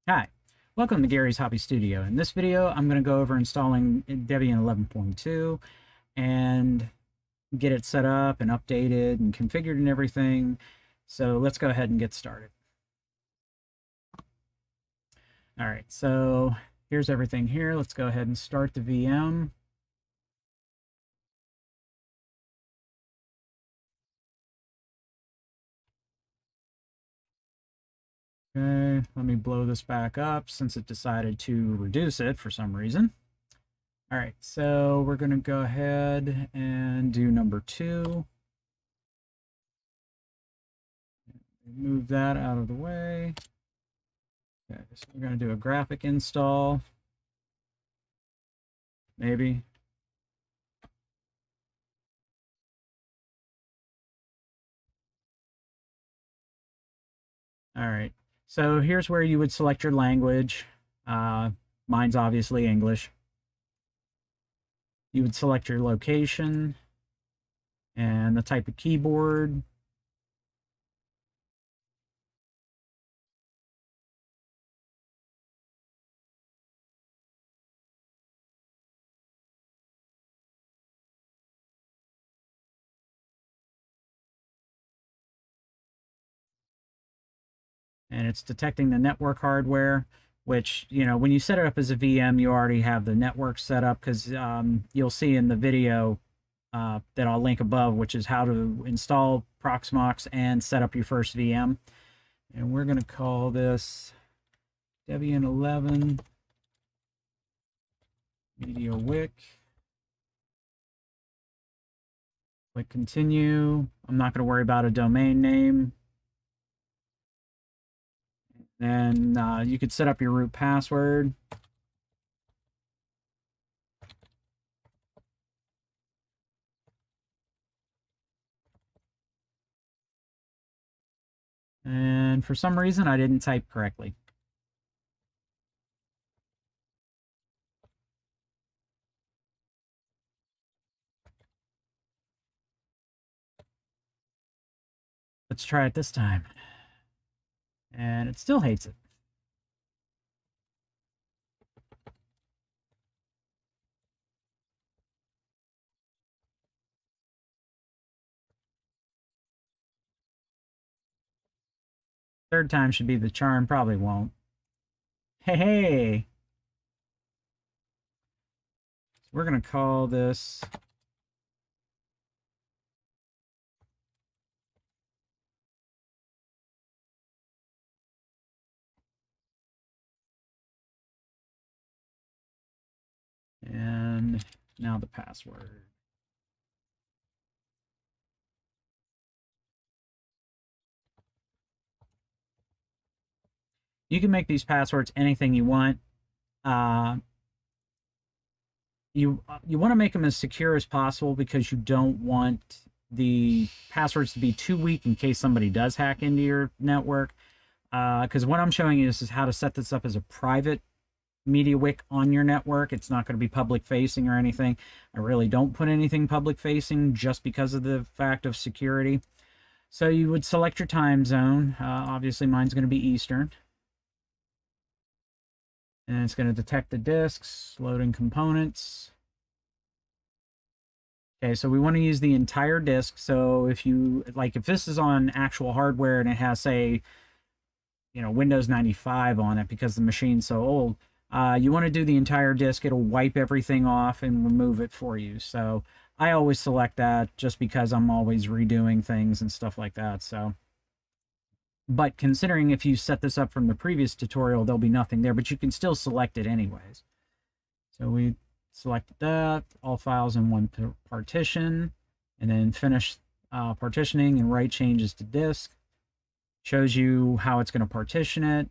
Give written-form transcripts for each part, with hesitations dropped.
Hi, welcome to Gary's Hobby Studio. In this video, I'm going to go over installing Debian 11.2 and get it set up and updated and configured and everything. So let's go ahead and get started. All right, so here's everything here. Let's go ahead and start the VM. Okay, let me blow this back up since it decided to reduce it for some reason. All right, so we're going to go ahead and do number 2. Move that out of the way. Okay, so we're going to do a graphic install. Maybe. All right, so here's where you would select your language. Mine's obviously English. You would select your location and the type of keyboard. And it's detecting the network hardware, which, you know, when you set it up as a VM, you already have the network set up, because you'll see in the video that I'll link above, which is how to install Proxmox and set up your first VM. And we're going to call this Debian 11 Media Wick. Click continue. I'm not going to worry about a domain name. Then you could set up your root password. And for some reason, I didn't type correctly. Let's try it this time. And it still hates it. Third time should be the charm. Probably won't. Hey! So we're going to call this and now the password. You can make these passwords anything you want. You want to make them as secure as possible, because you don't want the passwords to be too weak in case somebody does hack into your network. Because what I'm showing you is how to set this up as a private media wick on your network. It's not going to be public facing or anything. I really don't put anything public facing just because of the fact of security. So you would select your time zone. Obviously mine's going to be Eastern. And it's going to detect the disks, loading components. Okay, so we want to use the entire disk. So if you, like, if this is on actual hardware and it has, say, you know, Windows 95 on it because the machine's so old, you want to do the entire disk. It'll wipe everything off and remove it for you. So I always select that just because I'm always redoing things and stuff like that. So, but considering if you set this up from the previous tutorial, there'll be nothing there, but you can still select it anyways. So we select that, all files in one partition, and then finish partitioning and write changes to disk. Shows you how it's going to partition it.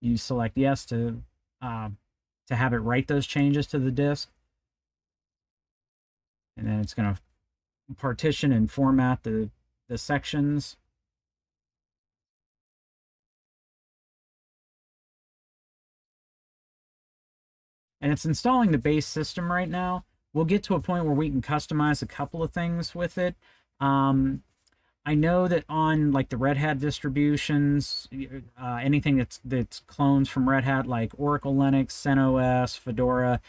You select yes to have it write those changes to the disk. And then it's going to partition and format the sections. And it's installing the base system right now. We'll get to a point where we can customize a couple of things with it. I know that on like the Red Hat distributions, anything that's clones from Red Hat, like Oracle Linux, CentOS, Fedora,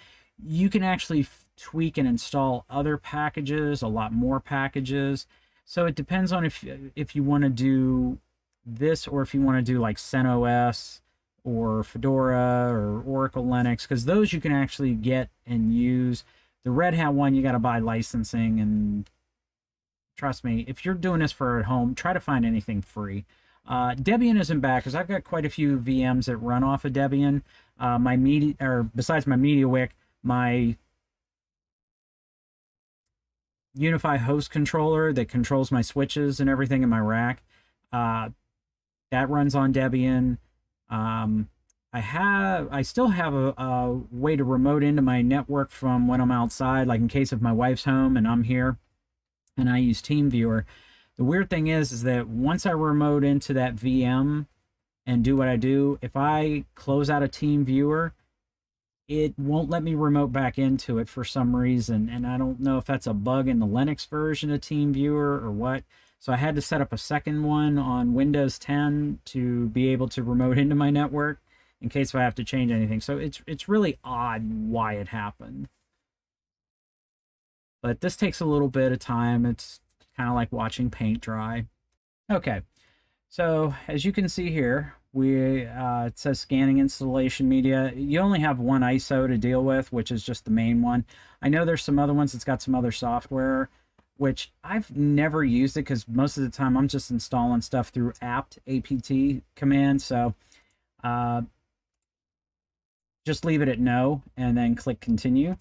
you can actually tweak and install other packages, a lot more packages. So it depends on if you want to do this or if you want to do like CentOS or Fedora or Oracle Linux, because those you can actually get and use. The Red Hat one, you got to buy licensing, and trust me, if you're doing this for at home, try to find anything free. Debian isn't bad because I've got quite a few VMs that run off of Debian. My media, or besides my MediaWik, my Unify host controller that controls my switches and everything in my rack, that runs on Debian. I still have a way to remote into my network from when I'm outside, like in case if my wife's home and I'm here, and I use TeamViewer. The weird thing is that once I remote into that VM and do what I do, if I close out a TeamViewer, it won't let me remote back into it for some reason. And I don't know if that's a bug in the Linux version of TeamViewer or what. So I had to set up a second one on Windows 10 to be able to remote into my network in case if I have to change anything. So it's really odd why it happened. But this takes a little bit of time. It's kind of like watching paint dry. Okay, so as you can see here, it says scanning installation media. You only have one ISO to deal with, which is just the main one. I know there's some other ones that's got some other software, which I've never used it because most of the time I'm just installing stuff through apt command. So just leave it at no and then click continue.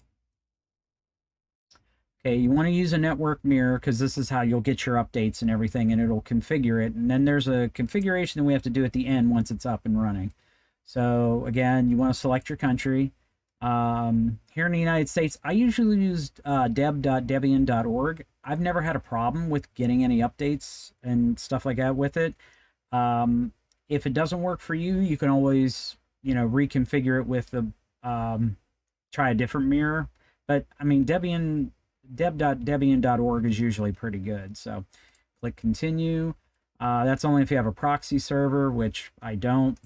Okay, you want to use a network mirror because this is how you'll get your updates and everything, and it'll configure it. And then there's a configuration that we have to do at the end once it's up and running. So again, you want to select your country. Here in the United States, I usually use deb.debian.org. I've never had a problem with getting any updates and stuff like that with it. If it doesn't work for you, you can always, reconfigure it with the try a different mirror. But I mean, deb.debian.org is usually pretty good. So click continue. That's only if you have a proxy server, which I don't.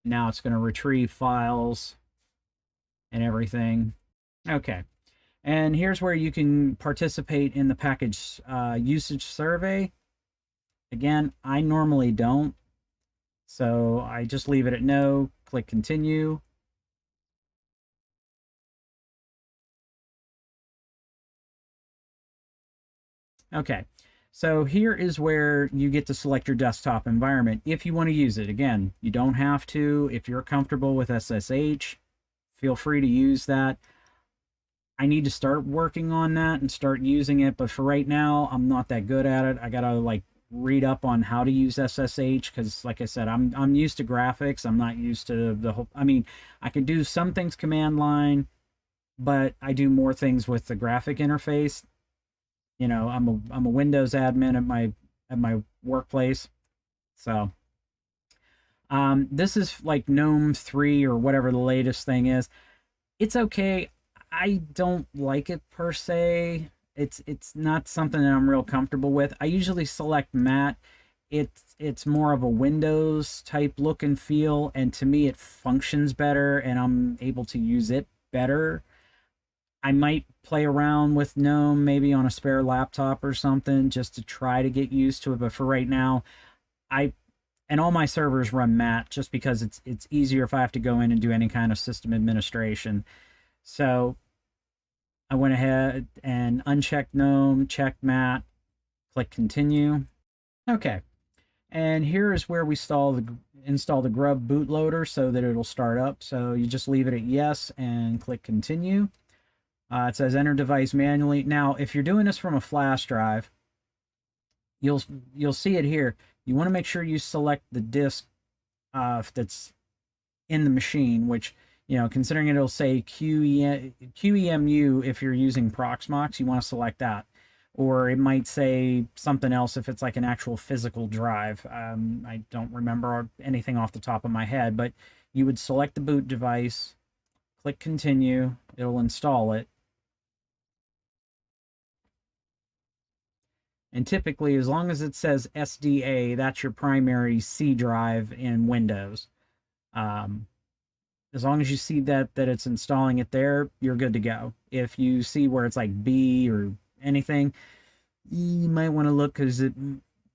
Now it's going to retrieve files and everything. Okay. And here's where you can participate in the package usage survey. Again, I normally don't. So I just leave it at no, click continue. Okay, so here is where you get to select your desktop environment if you want to use it. Again, you don't have to. If you're comfortable with SSH, feel free to use that. I need to start working on that and start using it, but for right now, I'm not that good at it. I gotta read up on how to use SSH because, like I said, I'm used to graphics. I'm not used to the whole. I mean, I can do some things command line, but I do more things with the graphic interface. I'm a Windows admin at my workplace, so this is like GNOME 3 or whatever the latest thing is. It's okay. I don't like it per se. It's not something that I'm real comfortable with. I usually select matte. It's more of a Windows type look and feel, and to me it functions better and I'm able to use it better. I might play around with GNOME maybe on a spare laptop or something just to try to get used to it, but for right now, and all my servers run matte just because it's easier if I have to go in and do any kind of system administration. So I went ahead and unchecked GNOME, checked matte, click continue. Okay, and here is where we install the grub bootloader so that it'll start up. So you just leave it at yes and click continue. It says enter device manually. Now, if you're doing this from a flash drive, you'll see it here. You want to make sure you select the disk that's in the machine, which, considering it'll say QEMU if you're using Proxmox, you want to select that. Or it might say something else if it's like an actual physical drive. I don't remember anything off the top of my head, but you would select the boot device, click continue, it'll install it. And typically, as long as it says SDA, that's your primary C drive in Windows. As long as you see that it's installing it there, you're good to go. If you see where it's like B or anything, you might want to look because it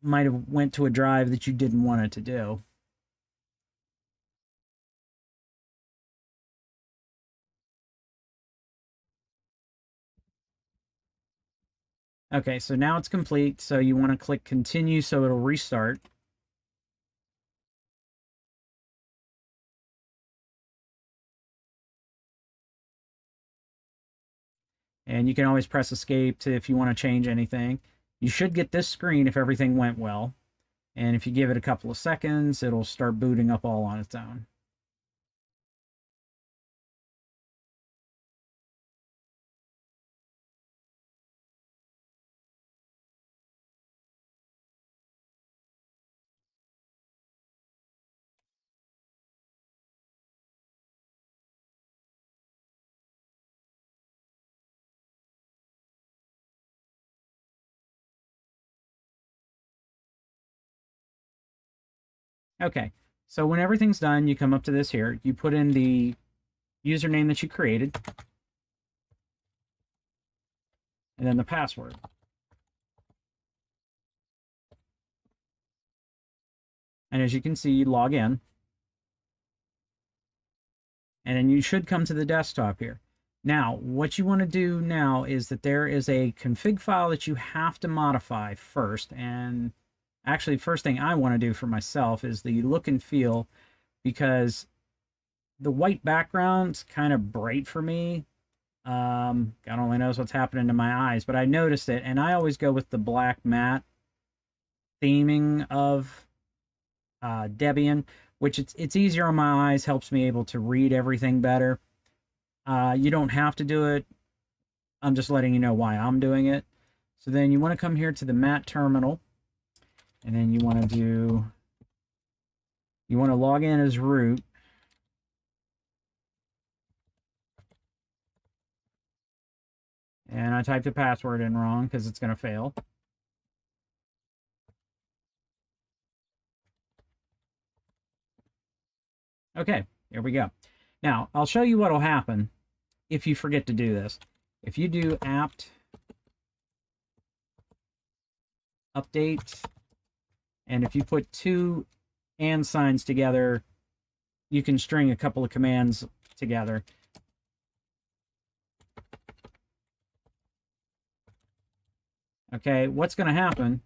might have went to a drive that you didn't want it to do. Okay, so now it's complete. So you want to click continue so it'll restart. And you can always press escape to if you want to change anything. You should get this screen if everything went well. And if you give it a couple of seconds, it'll start booting up all on its own. Okay, so when everything's done, you come up to this here. You put in the username that you created, and then the password. And as you can see, you log in. And then you should come to the desktop here. Now, what you want to do now is that there is a config file that you have to modify first. And actually, first thing I want to do for myself is the look and feel, because the white background's kind of bright for me. God only knows what's happening to my eyes, but I noticed it, and I always go with the black matte theming of Debian, which it's easier on my eyes, helps me able to read everything better. You don't have to do it. I'm just letting you know why I'm doing it. So then you want to come here to the matte terminal, and then you want to log in as root. And I typed the password in wrong because it's going to fail. Okay, here we go. Now, I'll show you what will happen if you forget to do this. If you do apt update, and if you put two and signs together, you can string a couple of commands together. Okay, what's going to happen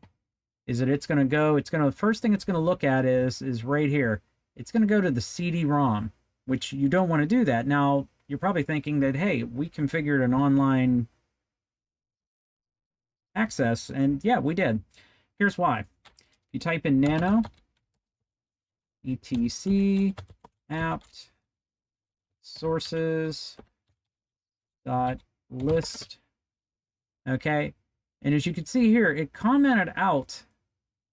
is that the first thing it's going to look at is right here. It's going to go to the CD-ROM, which you don't want to do that. Now, you're probably thinking that, hey, we configured an online access, and yeah, we did. Here's why. You type in nano, etc apt sources dot list. Okay, and as you can see here, it commented out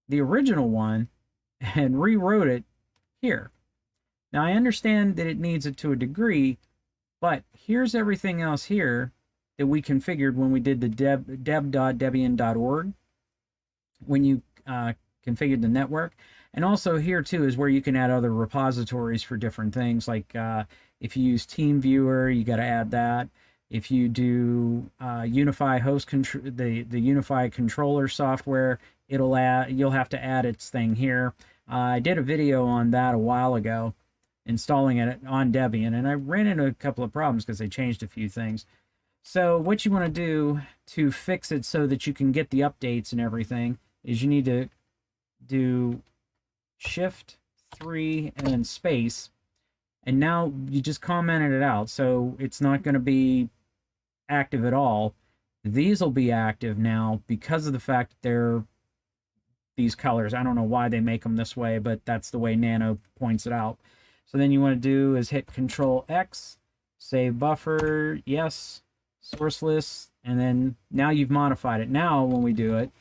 the original one and rewrote it here. Now, I understand that it needs it to a degree, but here's everything else here that we configured when we did the deb.debian.org, when you configured the network. And also here, too, is where you can add other repositories for different things. Like if you use TeamViewer, you got to add that. If you do Unify host the Unify controller software, you'll have to add its thing here. I did a video on that a while ago, installing it on Debian, and I ran into a couple of problems because they changed a few things. So what you want to do to fix it so that you can get the updates and everything is you need to do Shift 3 and then space, and now you just commented it out, so it's not going to be active at all. These will be active now because of the fact that they're these colors. I don't know why they make them this way, but that's the way Nano points it out. So then you want to do is hit Control X, save buffer, yes, source list, and then now you've modified it. Now when we do it,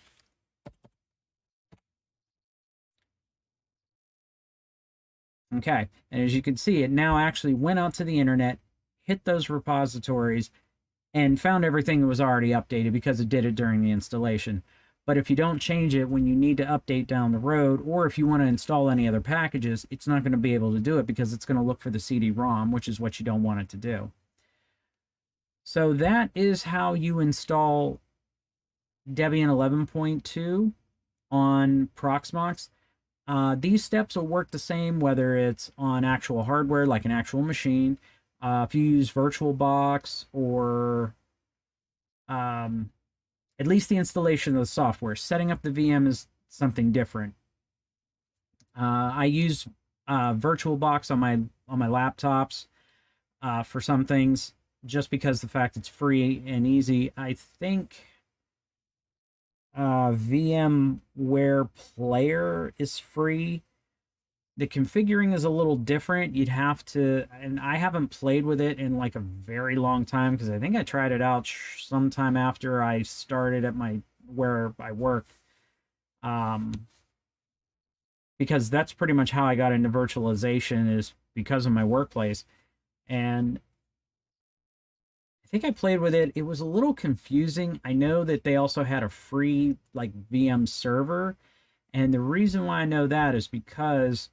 okay, and as you can see, it now actually went out to the internet, hit those repositories, and found everything was already updated because it did it during the installation. But if you don't change it when you need to update down the road, or if you want to install any other packages, it's not going to be able to do it because it's going to look for the CD-ROM, which is what you don't want it to do. So that is how you install Debian 11.2 on Proxmox. These steps will work the same whether it's on actual hardware, like an actual machine. If you use VirtualBox, or at least the installation of the software. Setting up the VM is something different. I use VirtualBox on my laptops for some things, just because the fact it's free and easy. I think VMware Player is free. The configuring is a little different. You'd have to, and I haven't played with it in like a very long time, because I think I tried it out sometime after I started at where I work. Because that's pretty much how I got into virtualization, is because of my workplace. And I think I played with it. It was a little confusing. I know that they also had a free like VM server. And the reason why I know that is because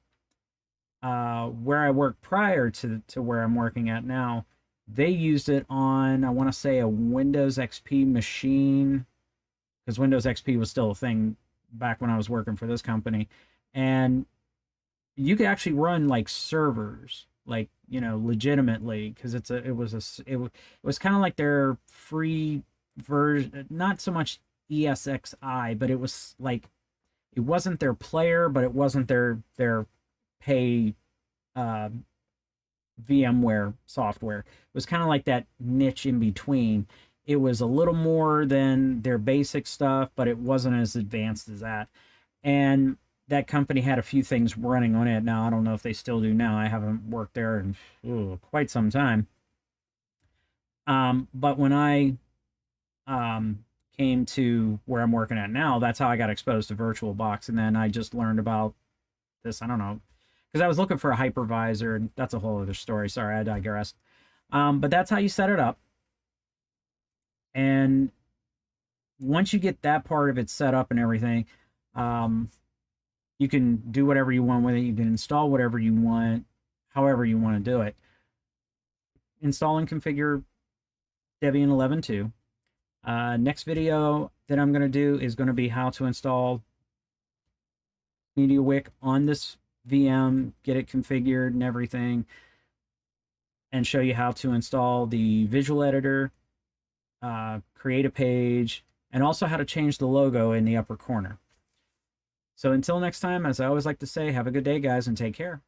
where I worked prior to where I'm working at now, they used it on, I want to say, a Windows XP machine, because Windows XP was still a thing back when I was working for this company. And you could actually run like servers, like, you know, legitimately, because it was kind of like their free version, not so much ESXi, but it was like, it wasn't their player, but it wasn't their pay VMware software. It was kind of like that niche in between. It was a little more than their basic stuff, but it wasn't as advanced as that. And that company had a few things running on it. Now, I don't know if they still do now. I haven't worked there in quite some time. But when I came to where I'm working at now, that's how I got exposed to VirtualBox. And then I just learned about this, I don't know, because I was looking for a hypervisor, and that's a whole other story. Sorry, I digressed. But that's how you set it up. And once you get that part of it set up and everything, you can do whatever you want with it. You can install whatever you want, however you want to do it. Install and configure Debian 11.2. Next video that I'm going to do is going to be how to install MediaWik on this VM, get it configured and everything, and show you how to install the visual editor, create a page, and also how to change the logo in the upper corner. So until next time, as I always like to say, have a good day, guys, and take care.